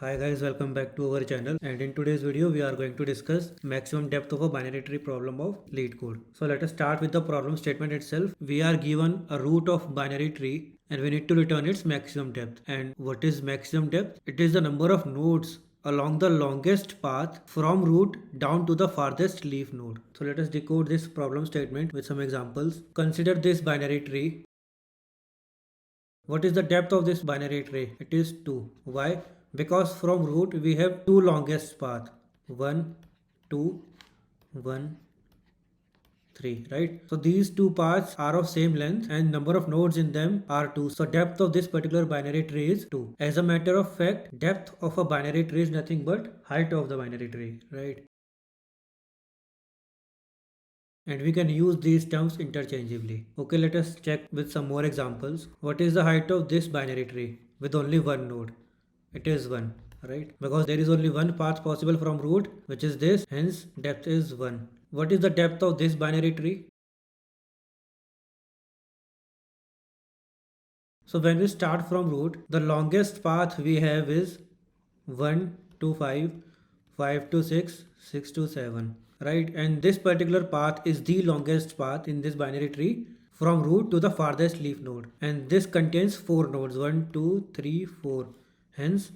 Hi guys, welcome back to our channel, and in today's video we are going to discuss maximum depth of a binary tree problem of LeetCode. So let us start with the problem statement itself. We are given a root of binary tree and we need to return its maximum depth. And what is maximum depth? It is the number of nodes along the longest path from root down to the farthest leaf node. So let us decode this problem statement with some examples. Consider this binary tree. What is the depth of this binary tree? It is 2. Why? Because from root we have two longest path, 1, 2, 1, 3, right? So these two paths are of same length and number of nodes in them are 2. So depth of this particular binary tree is 2. As a matter of fact, depth of a binary tree is nothing but height of the binary tree, right? And we can use these terms interchangeably. Okay, let us check with some more examples. What is the height of this binary tree with only one node? It is 1, right? Because there is only one path possible from root, which is this, hence depth is 1. What is the depth of this binary tree? So when we start from root, the longest path we have is 1 to 5, 5 to 6, 6 to 7, right? And this particular path is the longest path in this binary tree from root to the farthest leaf node. And this contains 4 nodes, 1, 2, 3, 4. Hence,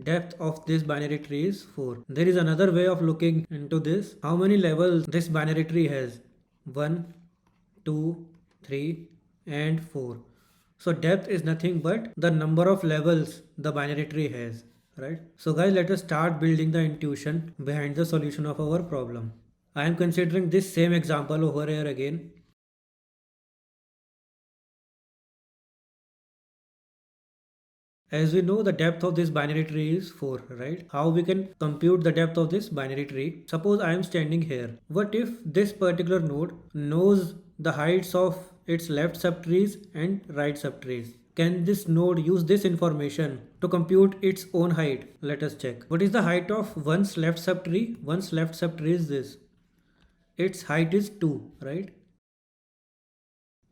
depth of this binary tree is 4. There is another way of looking into this. How many levels this binary tree has? 1, 2, 3 and 4. So depth is nothing but the number of levels the binary tree has, right? So guys, let us start building the intuition behind the solution of our problem. I am considering this same example over here again. As we know, the depth of this binary tree is 4, right? How we can compute the depth of this binary tree? Suppose I am standing here. What if this particular node knows the heights of its left subtrees and right subtrees? Can this node use this information to compute its own height? Let us check. What is the height of one's left subtree? One's left subtree is this. Its height is 2, right?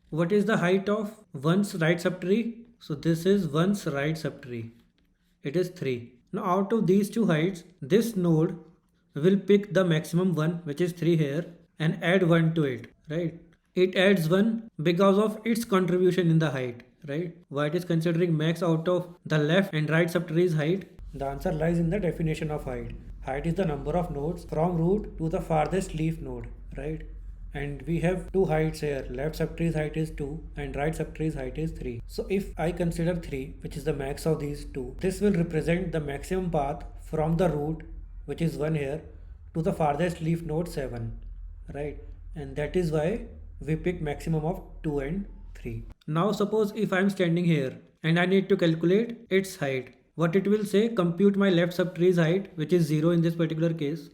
What is the height of one's right subtree? So this is one's right subtree. It is 3. Now out of these two heights, this node will pick the maximum one, which is 3 here, and add 1 to it, right? It adds 1 because of its contribution in the height, right? Why it is considering max out of the left and right subtree's height? The answer lies in the definition of height. Height is the number of nodes from root to the farthest leaf node, right? And we have two heights here. Left subtree's height is 2 and right subtree's height is 3. So if I consider 3, which is the max of these two, this will represent the maximum path from the root, which is 1 here, to the farthest leaf node 7, right? And that is why we pick maximum of 2 and 3. Now suppose if I am standing here and I need to calculate its height. What it will say, compute my left subtree's height, which is 0 in this particular case.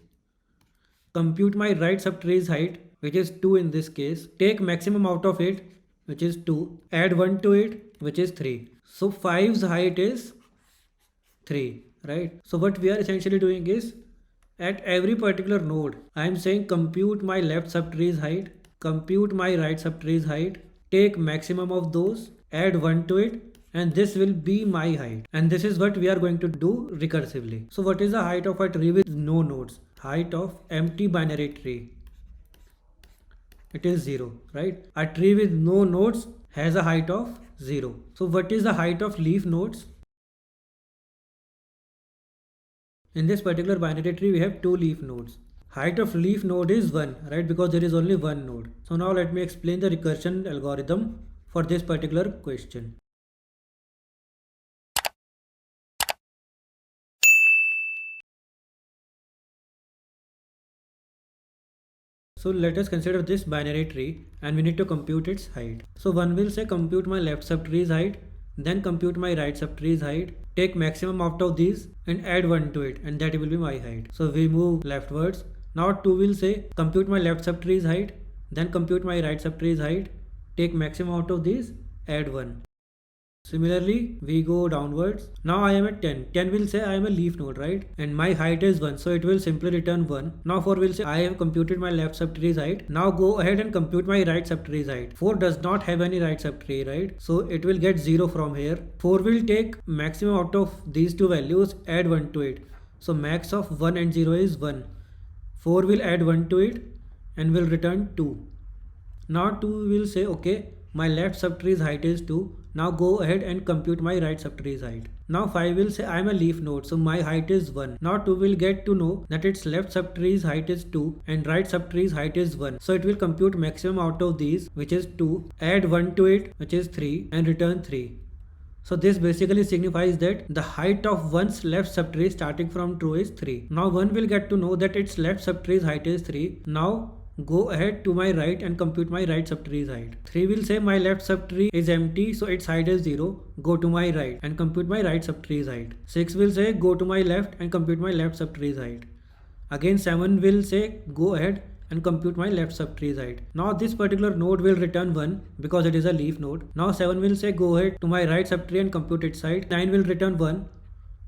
Compute my right subtree's height, which is 2 in this case. Take maximum out of it, which is 2. Add 1 to it, which is 3. So 5's height is 3, right? So what we are essentially doing is, at every particular node, I am saying compute my left subtree's height, compute my right subtree's height, take maximum of those, add 1 to it, and this will be my height. And this is what we are going to do recursively. So what is the height of a tree with no nodes? Height of empty binary tree. It is 0, right? A tree with no nodes has a height of 0. So what is the height of leaf nodes? In this particular binary tree we have 2 leaf nodes. Height of leaf node is 1, right? Because there is only one node. So now let me explain the recursion algorithm for this particular question. So let us consider this binary tree and we need to compute its height. So one will say compute my left subtree's height, then compute my right subtree's height, take maximum out of these and add 1 to it, and that will be my height. So we move leftwards. Now 2 will say compute my left subtree's height, then compute my right subtree's height, take maximum out of these, add 1. Similarly, we go downwards. Now I am at 10. 10 will say I am a leaf node, right? And my height is 1. So it will simply return 1. Now 4 will say I have computed my left subtree height. Now go ahead and compute my right subtree height. 4 does not have any right subtree, right? So it will get 0 from here. 4 will take maximum out of these two values, add 1 to it. So max of 1 and 0 is 1. 4 will add 1 to it and will return 2. Now 2 will say okay, my left subtree height is 2. Now go ahead and compute my right subtree height. Now 5 will say I am a leaf node, so my height is 1. Now 2 will get to know that its left subtree height is 2 and right subtree height is 1. So it will compute maximum out of these, which is 2, add 1 to it, which is 3, and return 3. So this basically signifies that the height of one's left subtree starting from true is 3. Now 1 will get to know that its left subtree height is 3. Now go ahead to my right and compute my right subtree height. 3 will say my left subtree is empty, so its height is 0. Go to my right and compute my right subtree height. 6 will say go to my left and compute my left subtree height. Again 7 will say go ahead and compute my left subtree height. Now this particular node will return 1 because it is a leaf node. Now 7 will say go ahead to my right subtree and compute its height. 9 will return 1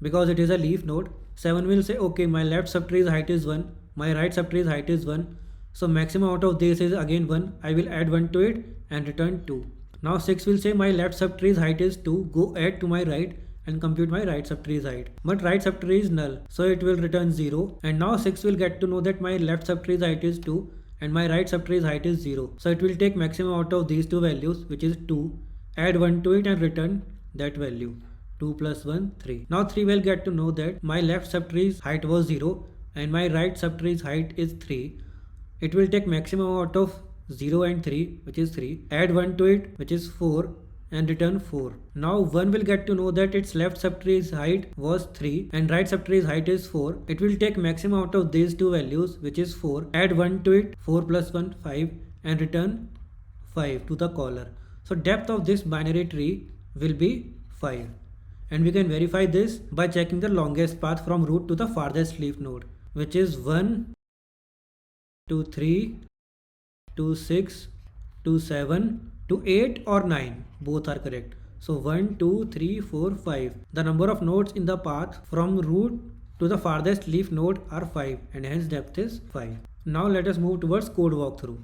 because it is a leaf node. 7 will say okay, my left subtree height is 1, my right subtree height is 1. So maximum out of this is again 1. I will add 1 to it and return 2. Now 6 will say my left subtree height is 2. Go add to my right and compute my right subtree height. But right subtree is null, so it will return 0. And now 6 will get to know that my left subtree height is 2 and my right subtree height is 0. So it will take maximum out of these two values, which is 2, add 1 to it and return that value. 2 plus 1, 3. Now 3 will get to know that my left subtree height was 0 and my right subtree height is 3. It will take maximum out of 0 and 3, which is 3, add 1 to it, which is 4, and return 4. Now 1 will get to know that its left subtree height was 3 and right subtree height is 4. It will take maximum out of these two values, which is 4, add 1 to it, 4 plus 1, 5, and return 5 to the caller. So depth of this binary tree will be 5. And we can verify this by checking the longest path from root to the farthest leaf node, which is 1, 2, 3, 2, 6, 2, 7, to 8 or 9. Both are correct. So 1, 2, 3, 4, 5. The number of nodes in the path from root to the farthest leaf node are 5 and hence depth is 5. Now let us move towards code walkthrough.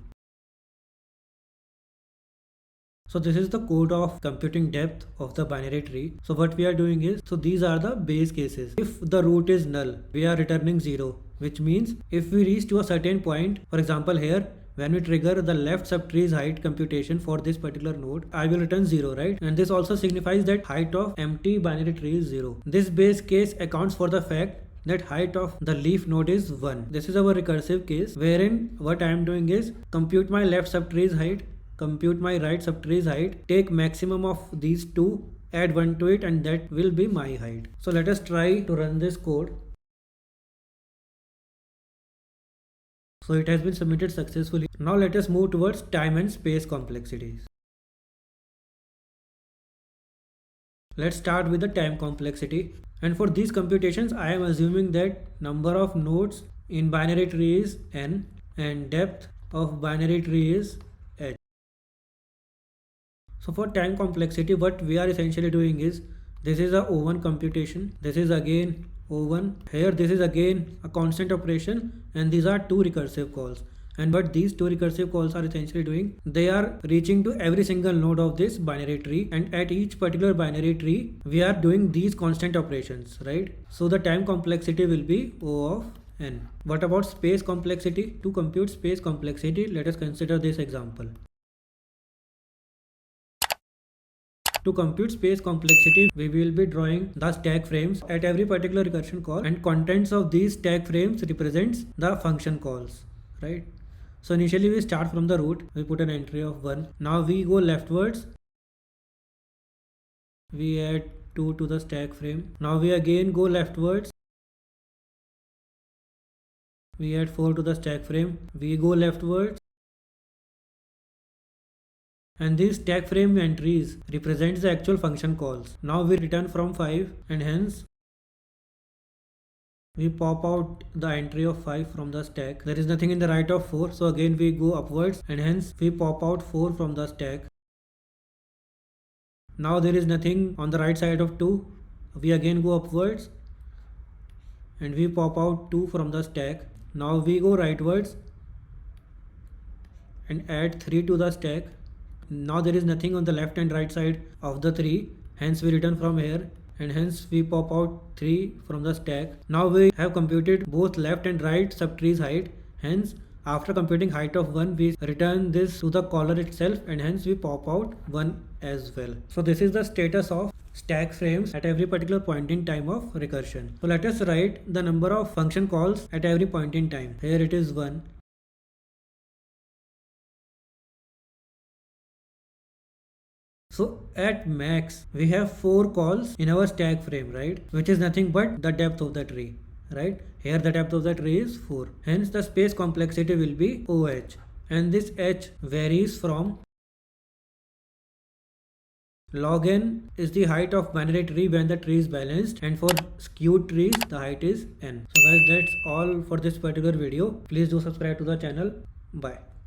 So this is the code of computing depth of the binary tree. So what we are doing is, so these are the base cases. If the root is null, we are returning 0, which means if we reach to a certain point, for example here, when we trigger the left subtree height computation for this particular node, I will return 0, right? And this also signifies that height of empty binary tree is 0. This base case accounts for the fact that height of the leaf node is 1. This is our recursive case wherein what I am doing is compute my left subtree height, compute my right subtree height, take maximum of these two, add 1 to it, and that will be my height. So let us try to run this code. So it has been submitted successfully. Now let us move towards time and space complexities. Let's start with the time complexity. And for these computations, I am assuming that number of nodes in binary tree is n and depth of binary tree is h. So for time complexity, what we are essentially doing is, this is a O1 computation, this is again O1, here this is again a constant operation, and these are two recursive calls. And what these two recursive calls are essentially doing, they are reaching to every single node of this binary tree, and at each particular binary tree we are doing these constant operations, right? So the time complexity will be O of n. What about space complexity? To compute space complexity, let us consider this example. To compute space complexity, we will be drawing the stack frames at every particular recursion call, and contents of these stack frames represents the function calls, right? So initially we start from the root, we put an entry of 1. Now we go leftwards, we add 2 to the stack frame. Now we again go leftwards, we add 4 to the stack frame. We go leftwards, and these stack frame entries represents the actual function calls. Now we return from 5, and hence we pop out the entry of 5 from the stack. There is nothing in the right of 4, so again we go upwards, and hence we pop out 4 from the stack. Now there is nothing on the right side of 2. We again go upwards and we pop out 2 from the stack. Now we go rightwards and add 3 to the stack. Now there is nothing on the left and right side of the 3, hence we return from here and hence we pop out 3 from the stack. Now we have computed both left and right subtree's height, hence after computing height of 1 we return this to the caller itself and hence we pop out 1 as well. So this is the status of stack frames at every particular point in time of recursion. So let us write the number of function calls at every point in time. Here it is 1. So at max we have 4 calls in our stack frame, right, which is nothing but the depth of the tree, right? Here the depth of the tree is 4, hence the space complexity will be OH, and this H varies from log n is the height of binary tree when the tree is balanced, and for skewed trees the height is n. So guys, that's all for this particular video. Please do subscribe to the channel. Bye.